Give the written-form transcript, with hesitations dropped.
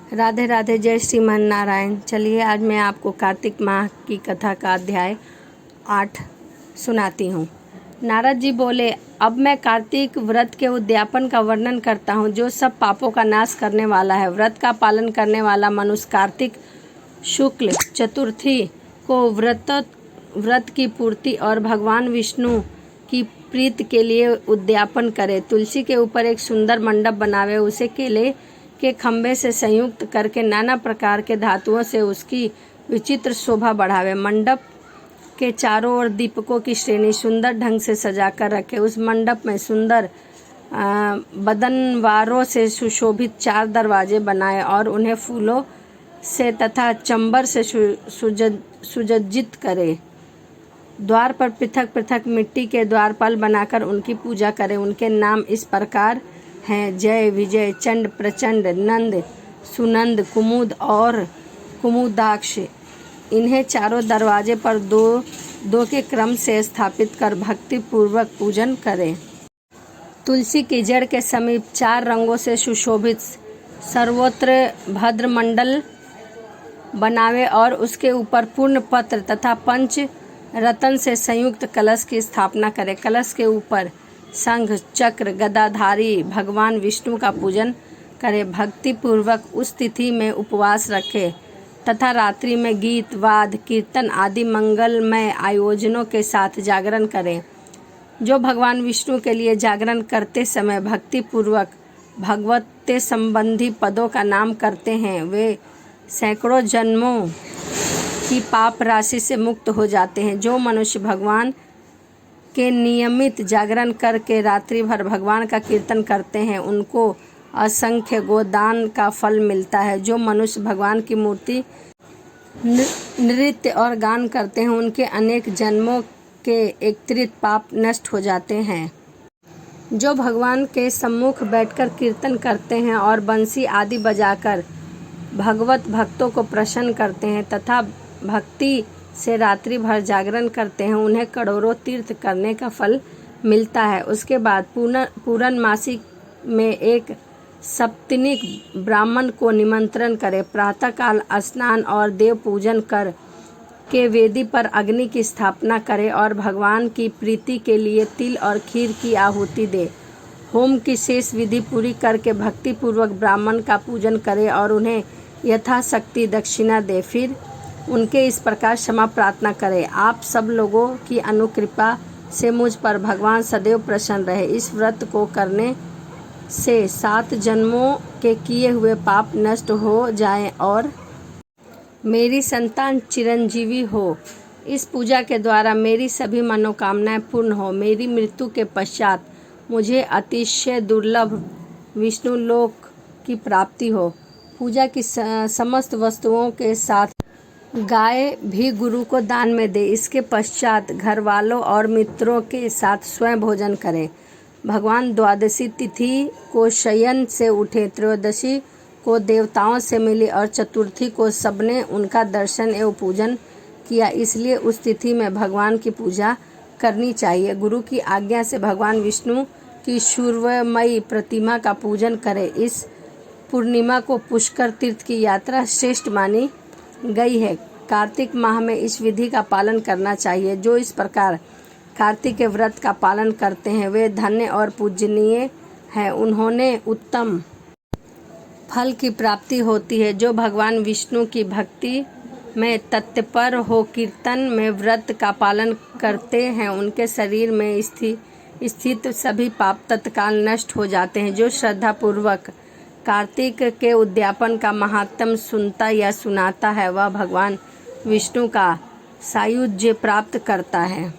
राधे राधे, जय श्रीमान नारायण। चलिए आज मैं आपको कार्तिक माह की कथा का अध्याय 8 सुनाती हूँ। नारद जी बोले, अब मैं कार्तिक व्रत के उद्यापन का वर्णन करता हूँ, जो सब पापों का नाश करने वाला है। व्रत का पालन करने वाला मनुष्य कार्तिक शुक्ल चतुर्थी को व्रत की पूर्ति और भगवान विष्णु की प्रीति के लिए उद्यापन करे। तुलसी के ऊपर एक सुंदर मंडप बनावे, उसे केले के खंभे से संयुक्त करके नाना प्रकार के धातुओं से उसकी विचित्र शोभा बढ़ावे। मंडप के चारों ओर दीपकों की श्रेणी सुंदर ढंग से सजाकर रखे। उस मंडप में सुंदर बदनवारों से सुशोभित 4 दरवाजे बनाए और उन्हें फूलों से तथा चंबर से सुसज्जित करे। द्वार पर पृथक पृथक मिट्टी के द्वारपाल बनाकर उनकी पूजा करें। उनके नाम इस प्रकार हैं: जय, विजय, चंड, प्रचंड, नंद, सुनंद, कुमुद और कुमुदाक्ष। इन्हें चारों दरवाजे पर दो दो के क्रम से स्थापित कर भक्ति पूर्वक पूजन करें। तुलसी की जड़ के समीप 4 रंगों से सुशोभित सर्वोत्र भद्रमंडल बनावे और उसके ऊपर पूर्ण पत्र तथा पंच रतन से संयुक्त कलश की स्थापना करें। कलश के ऊपर शंख, चक्र, गदाधारी भगवान विष्णु का पूजन करें। भक्ति पूर्वक उस तिथि में उपवास रखें तथा रात्रि में गीत, वाद, कीर्तन आदि मंगलमय आयोजनों के साथ जागरण करें। जो भगवान विष्णु के लिए जागरण करते समय भक्ति पूर्वक भगवत संबंधी पदों का नाम करते हैं, वे सैकड़ों जन्मों की पाप राशि से मुक्त हो जाते हैं। जो मनुष्य भगवान के नियमित जागरण करके रात्रि भर भगवान का कीर्तन करते हैं, उनको असंख्य गोदान का फल मिलता है। जो मनुष्य भगवान की मूर्ति नृत्य और गान करते हैं, उनके अनेक जन्मों के एकत्रित पाप नष्ट हो जाते हैं। जो भगवान के सम्मुख बैठकर कीर्तन करते हैं और बंसी आदि बजाकर भगवत भक्तों को प्रसन्न करते हैं तथा भक्ति से रात्रि भर जागरण करते हैं, उन्हें करोड़ों तीर्थ करने का फल मिलता है। उसके बाद पूरन मासी में एक सप्तनिक ब्राह्मण को निमंत्रण करें। प्रातःकाल स्नान और देव पूजन कर के वेदी पर अग्नि की स्थापना करें और भगवान की प्रीति के लिए तिल और खीर की आहुति दे। होम की शेष विधि पूरी करके भक्ति पूर्वक ब्राह्मण का पूजन करें और उन्हें यथाशक्ति दक्षिणा दे। फिर उनके इस प्रकार क्षमा प्रार्थना करें: आप सब लोगों की अनुकृपा से मुझ पर भगवान सदैव प्रसन्न रहे। इस व्रत को करने से 7 जन्मों के किए हुए पाप नष्ट हो जाएं और मेरी संतान चिरंजीवी हो। इस पूजा के द्वारा मेरी सभी मनोकामनाएं पूर्ण हो। मेरी मृत्यु के पश्चात मुझे अतिशय दुर्लभ विष्णु लोक की प्राप्ति हो। पूजा की समस्त वस्तुओं के साथ गाय भी गुरु को दान में दे। इसके पश्चात घर वालों और मित्रों के साथ स्वयं भोजन करें। भगवान द्वादशी तिथि को शयन से उठे, त्रयोदशी को देवताओं से मिले और चतुर्थी को सबने उनका दर्शन एवं पूजन किया, इसलिए उस तिथि में भगवान की पूजा करनी चाहिए। गुरु की आज्ञा से भगवान विष्णु की सूर्यमयी प्रतिमा का पूजन करें। इस पूर्णिमा को पुष्कर तीर्थ की यात्रा श्रेष्ठ मानी गई है। कार्तिक माह में इस विधि का पालन करना चाहिए। जो इस प्रकार कार्तिक के व्रत का पालन करते हैं, वे धन्य और पूजनीय हैं। उन्होंने उत्तम फल की प्राप्ति होती है। जो भगवान विष्णु की भक्ति में तत्पर हो कीर्तन में व्रत का पालन करते हैं, उनके शरीर में स्थित सभी पाप तत्काल नष्ट हो जाते हैं। जो श्रद्धा पूर्वक कार्तिक के उद्यापन का महात्म्य सुनता या सुनाता है, वह भगवान विष्णु का सायुज्य प्राप्त करता है।